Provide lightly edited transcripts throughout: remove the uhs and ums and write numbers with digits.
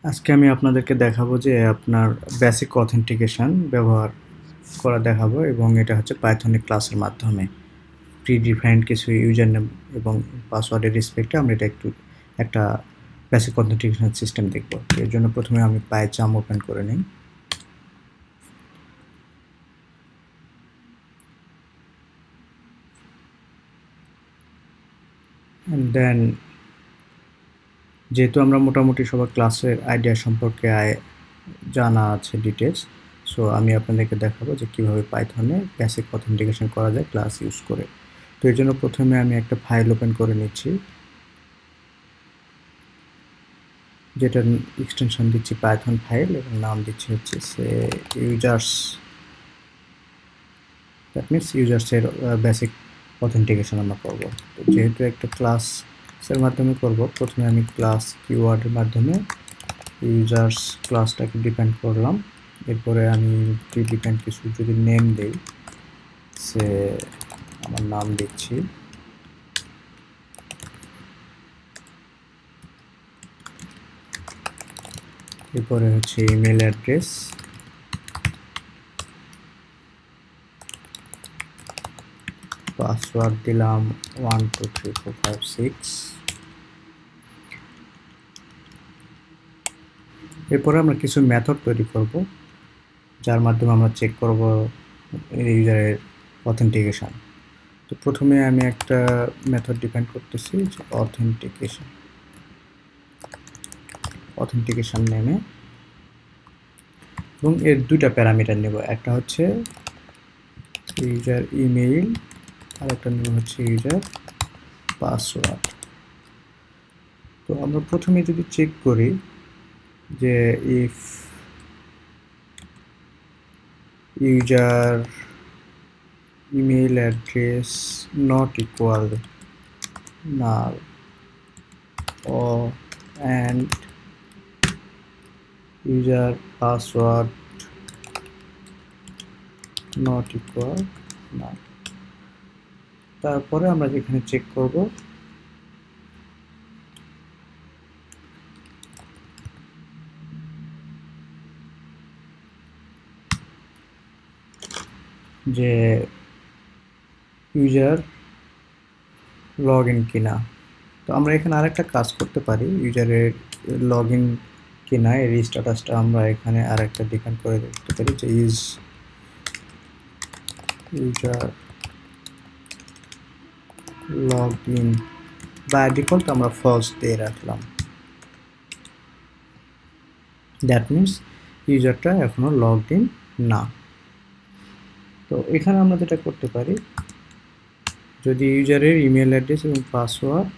আজকে আমি আপনাদেরকে দেখাবো যে আপনার বেসিক অথেন্টিকেশন ব্যবহার করা দেখাবো এবং এটা হচ্ছে পাইথনিক ক্লাসের মাধ্যমে প্রি ডিফাইন্ড কিছু ইউজার নেম এবং পাসওয়ার্ডের রেসপেক্টে আমরা এটা একটা বেসিক অথেন্টিকেশন সিস্টেম দেখব। এর জন্য প্রথমে আমি পাইচাম ওপেন করে নিই। অ্যান্ড দেন যেহেতু আমরা মোটামুটি সবার ক্লাসের আইডিয়া সম্পর্কে জানা আছে ডিটেলস, সো আমি আপনাদেরকে দেখাবো যে কীভাবে পাইথনে বেসিক অথেন্টিকেশন করা যায় ক্লাস ইউজ করে। তো এর জন্য প্রথমে আমি একটা ফাইল ওপেন করে নিচ্ছি, যেটার এক্সটেনশন দিচ্ছি পাইথন ফাইল এবং নাম দিচ্ছি হচ্ছে সে ইউজার্স। দ্যাট মিনস ইউজার্সের বেসিক অথেন্টিকেশন আমরা করবো। তো যেহেতু একটা ক্লাসের মাধ্যমে করব, প্রথমে আমি ক্লাস কিওয়ার্ডের মাধ্যমে ইউজার্স ক্লাসটাকে ডিপেন্ড করলাম। এরপরে আমি প্রি ডিপেন্ড কিছু যদি নেম দেই, সে আমার নাম দিচ্ছি। এরপরে হচ্ছে ইমেল অ্যাড্রেস, পাসওয়ার্ড দিলাম 1 2 3 4 5 6। এরপরে আমরা কিছু মেথড তৈরি করব যার মাধ্যমে আমরা চেক করব ইউজারের অথেন্টিকেশন। তো প্রথমে আমি একটা মেথড ডিফাইন করতেছি যে অথেন্টিকেশন নেমে, এবং এর দুইটা প্যারামিটার নেব। একটা হচ্ছে ইউজার ইমেইল আর একটা নেব হচ্ছে ইউজার পাসওয়ার্ড। তো আমরা প্রথমে যদি চেক করি যে if user email address not equal null or and user password not equal null, তারপরে আমরা যেখানে চেক করব যে ইউজার লগ ইন কিনা। তো আমরা এখানে আরেকটা কাজ করতে পারি, ইউজারের লগ ইন কিনা এর স্ট্যাটাসটা আমরা এখানে আরেকটা ডিফাইন করে দিতে পারি যে is user log in. By default আমরা ফলস দিয়ে রাখলাম। দ্যাট মিনস ইউজারটা এখনো লগড ইন না। তো এখানে আমরা যেটা করতে পারি, যদি ইউজারের ইমেল অ্যাড্রেস এবং password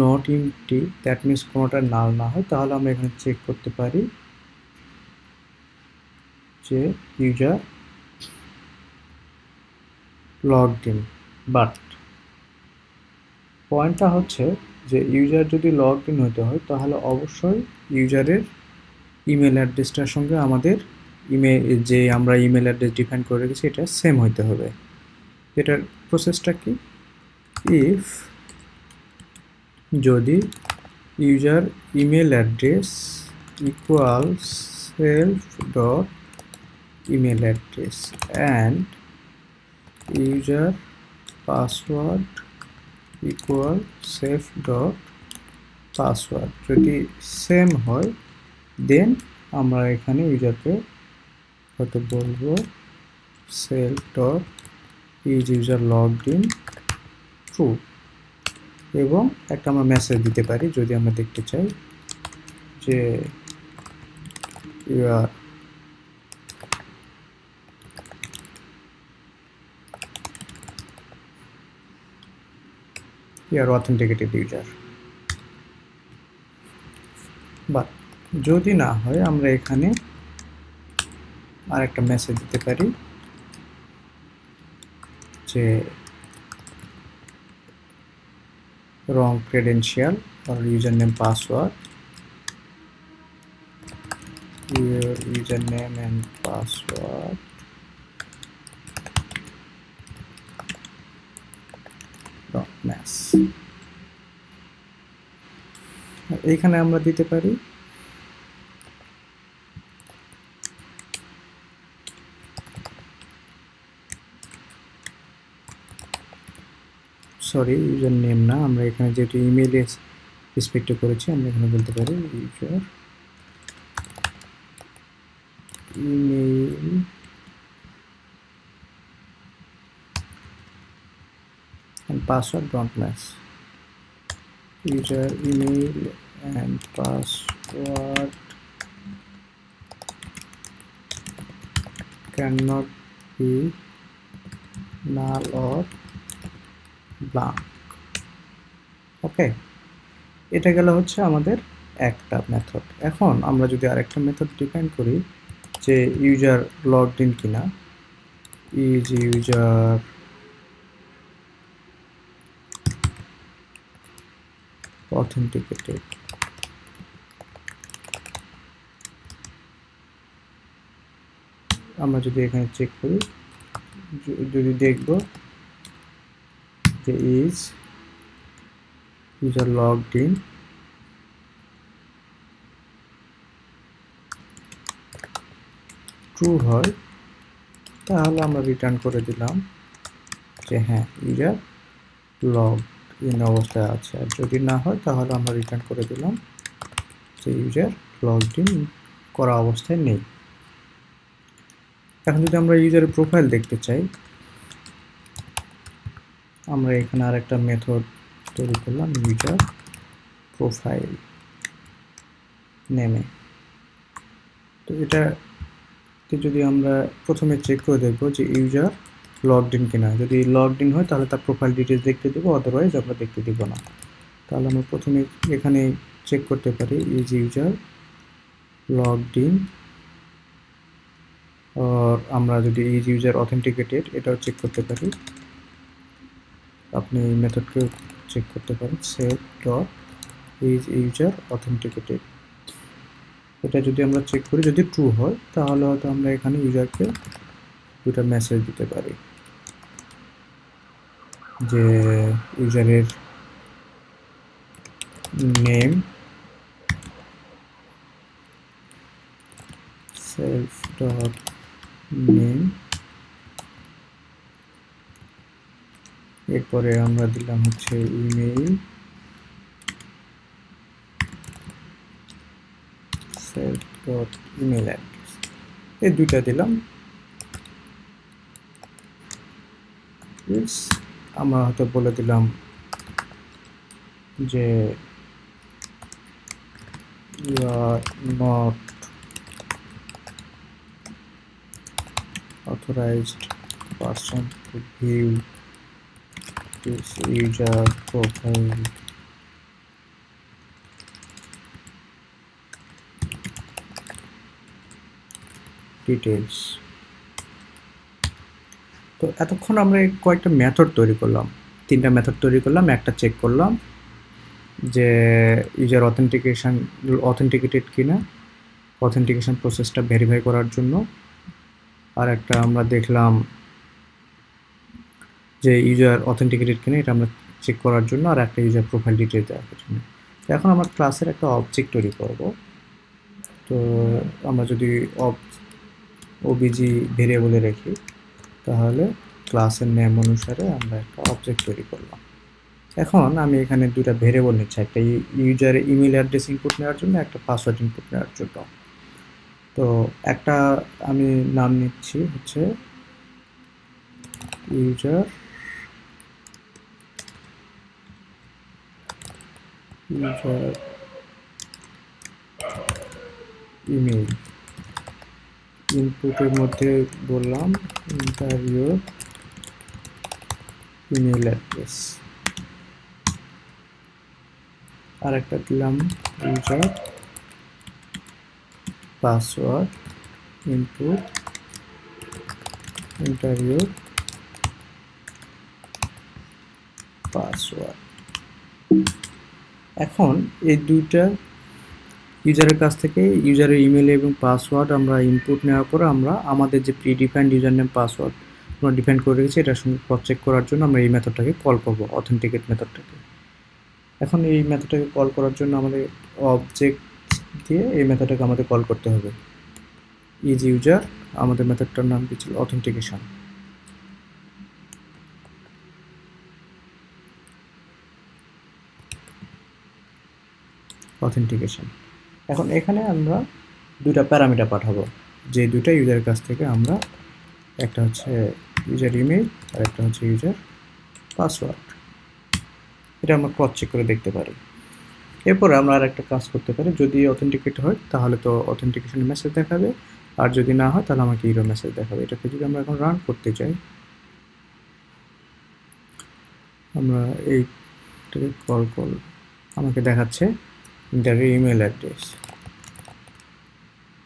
not empty, that means কোনোটা নাল না হয়, তাহলে আমরা এখানে চেক করতে পারি যে ইউজার লগড ইন। বাট পয়েন্টটা হচ্ছে যে ইউজার যদি লগড ইন হতে হয় তাহলে অবশ্যই ইউজারের ইমেল অ্যাড্রেসটার সঙ্গে আমাদের যে আমরা ইমেল অ্যাড্রেস ডিফাইন করে রেখেছি এটা সেম হইতে হবে। এটার প্রসেসটা কি, ইফ যদি user email address equals self dot email address and user password equal self dot password, যদি সেম হয় দেন আমরা এখানে ইউজারকে হয়তো বলবো self dot is user logged in true, এবং একটা আমরা মেসেজ দিতে পারি যদি আমরা দেখতে চাই যে ইউ আর অথেন্টিকেটেড ইউজার। বা যদি না হয় আমরা এখানে আর একটা মেসেজ দিতে পারি যে wrong credential or username password, your username and password dot match. এইখানে আমরা দিতে পারি সরি ইউজার নেম না, আমরা এখানে যেহেতু ইমেইল রেসপেক্ট করেছি আমরা এখানে বলতে পারি user email and password don't match. User email and password cannot be null or blank. ওকে, এটা গেল হচ্ছে আমাদের একটা মেথড। এখন আমরা যদি আরেকটা মেথড ডিফাইন করি যে ইউজার লগড ইন কিনা, ইজ ইউজার authenticated, আমরা যদি এখানে চেক করি যদি দেখব যে is user logged in true হয় তাহলে আমরা রিটার্ন করে দিলাম যে হ্যাঁ ইউজার লগ ইন অবস্থায় আছে। আর যদি না হয় তাহলে আমরা রিটার্ন করে দিলাম যে ইউজার লগড ইন করা অবস্থায় নেই। এখন যদি আমরা ইউজারের প্রোফাইল দেখতে চাই, আমরা এখানে আর একটা মেথড তৈরি করলাম ইউজার প্রোফাইল নেমে। তো এটাকে যদি আমরা প্রথমে চেক করে দেখব যে ইউজার লগড ইন কিনা, যদি লগড ইন হয় তাহলে তার প্রোফাইল ডিটেলস দেখতে দেবো, আদারওয়াইজ আমরা দেখতে দিব না। তাহলে আমরা প্রথমে এখানে চেক করতে পারি ইজ ইউজার লগড ইন, আর আমরা যদি ইজ ইউজার অথেন্টিকেটেড এটাও চেক করতে পারি। আপনি এই মেথডকেও চেক করতে পারেন set dot is user authenticated. এটা যদি আমরা চেক করি যদি ট্রু হয় তাহলে হয়তো আমরা এখানে ইউজারকে দুটো মেসেজ দিতে পারি যে ইউজারের নেম সেলফ ডট নেম, এরপরে আমরা দিলাম হচ্ছে email self dot email address, এই দুইটা দিলাম। আমরা হয়তো বলে দিলাম যে you are not authorized person to view this user profile details। তো এতক্ষণ আমরা কয়েকটা মেথড তৈরি করলাম, তিনটা মেথড তৈরি করলাম, একটা চেক করলাম যে ইউজার অথেন্টিকেটেড কিনা, অথেন্টিকেশন প্রসেসটা ভেরিফাই করার জন্য, আর একটা আমরা দেখলাম যে ইউজার অথেন্টিকেটেড কিনা এটা আমরা চেক করার জন্য, আর একটা ইউজার প্রোফাইল ডিটেইলস দেওয়ার জন্য। তো এখন আমরা ক্লাসের একটা অবজেক্ট তৈরি করব। তো আমরা যদি ওবিজি ভেরিয়েবলে রাখি তাহলে ক্লাসের নেম অনুসারে আমরা একটা অবজেক্ট তৈরি করলাম। এখন আমি এখানে দুটা ভেরিয়েবল নিচ্ছি, একটা ইউজারের ইমেল অ্যাড্রেস ইনপুট নেওয়ার জন্য, একটা পাসওয়ার্ড ইনপুট নেওয়ার জন্য। তো একটা আমি নাম নিচ্ছি হচ্ছে ইউজার ইমেল, ইনপুটের মধ্যে বললাম ইন্টারভিউ ইমেল অ্যাড্রেস, আর একটা দিলাম user password input interview password. এখন এই দুইটা ইউজারের কাছ থেকে ইউজারের ইমেল এবং পাসওয়ার্ড আমরা ইনপুট নেওয়ার পর আমরা আমাদের যে প্রিডিফাইন্ড ইউজার নেম পাসওয়ার্ড আমরা ডিফাইন করে রেখেছি এটার সঙ্গে ক্রস চেক করার জন্য আমরা এই মেথডটাকে কল করব, অথেন্টিকেট মেথডটাকে। এখন এই মেথডটাকে কল করার জন্য আমাদের অবজেক্ট দিয়ে এই মেথডটাকে আমাদের কল করতে হবে। ইজ ইউজার, আমাদের মেথডটার নাম কি ছিল? অথেন্টিকেশন। অথেন্টিকেশন। এখন এখানে আমরা দুইটা প্যারামিটার পাঠাবো, যে দুইটা ইউজারের কাছ থেকে আমরা, একটা হচ্ছে ইউজার ইমেল আর একটা হচ্ছে ইউজার পাসওয়ার্ড। এটা আমরা ক্রস চেক করে দেখতে পারি। এরপরে আমরা আর একটা কাজ করতে পারি, যদি অথেন্টিকেট হয় তাহলে তো অথেন্টিকেশন মেসেজ দেখাবে, আর যদি না হয় তাহলে আমাকে ইরর মেসেজ দেখাবে। এটাকে যদি আমরা এখন রান করতে চাই, আমরা এইটাকে কল করব, আমাকে দেখাচ্ছে দ্য ইমেল অ্যাড্রেস।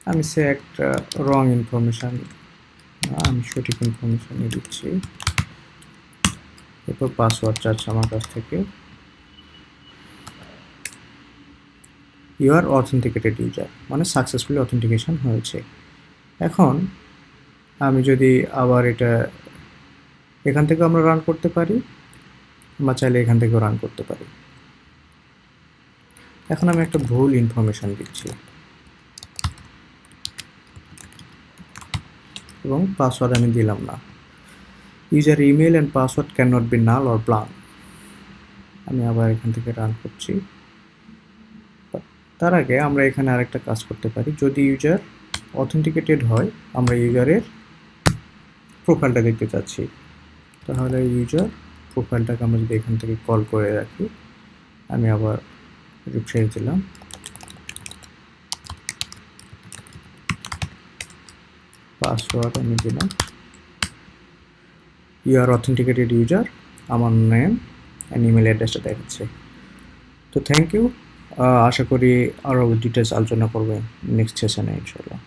আমি সে একটা রং ইনফরমেশান, আমি সঠিক ইনফরমেশানই দিচ্ছি। এরপর পাসওয়ার্ড চাচ্ছে আমার কাছ থেকে। ইউ আর অথেন্টিকেটেড ইউজার, মানে সাকসেসফুলি অথেন্টিকেশন হয়েছে। এখন আমি যদি আবার এটা এখান থেকে আমরা রান করতে পারি, বা চাইলে এখান থেকেও রান করতে পারি। এখন আমি একটা ভুল ইনফরমেশান দিচ্ছি এবং পাসওয়ার্ড আমি দিলাম না। User email and password can not be null or blank. আমি আবার এখান থেকে রান করছি। তার আগে আমরা এখানে আরেকটা কাজ করতে পারি, যদি ইউজার অথেন্টিকেটেড হয়, আমরা ইউজারের প্রোফাইলটা দেখতে চাচ্ছি, তাহলে ইউজার প্রোফাইলটাকে আমরা যদি এখান থেকে কল করে রাখি, আমি আবার রিফ্রেশ দিলাম, পাসওয়ার্ড আমি দিলাম, ইউ আর অথেন্টিকেটেড ইউজার, আমার নেম অ্যান্ড ইমেল অ্যাড্রেসটা দেখাচ্ছে। তো থ্যাংক ইউ। আশা করি আরও ডিটেলস আলোচনা করবে নেক্সট সেশনে ইনশাল্লাহ।